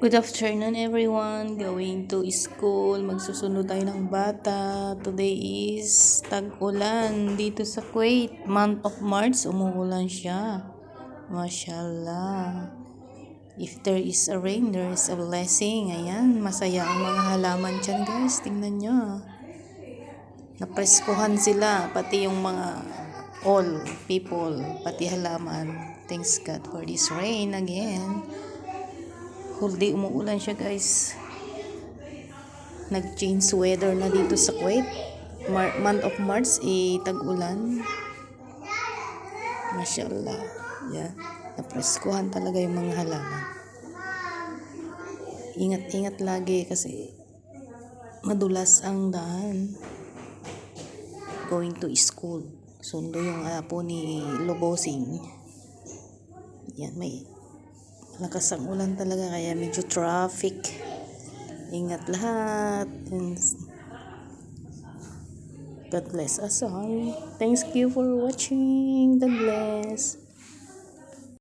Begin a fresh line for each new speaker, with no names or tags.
Good afternoon everyone, going to school, magsusunod tayo ng bata. Today is tag-ulan dito sa Kuwait. Month of March, umuulan siya. Mashallah. If there is a rain, there is a blessing. Ayan, masaya ang mga halaman dyan guys. Tingnan nyo. Napreskuhan sila, pati yung mga all people, pati halaman. Thanks God for this rain again. Whole day umuulan siya guys. Nag-change weather na dito sa Kuwait. Month of March, tag-ulan. Mashallah. Yeah. Napreskuhan talaga yung mga halaman. Ingat-ingat lagi kasi madulas ang daan. Going to school. Sundo yung apo ni Lobosing. Yan, may malakas ang ulan talaga kaya medyo traffic. Ingat lahat. And God bless us all. Thank you for watching. God bless.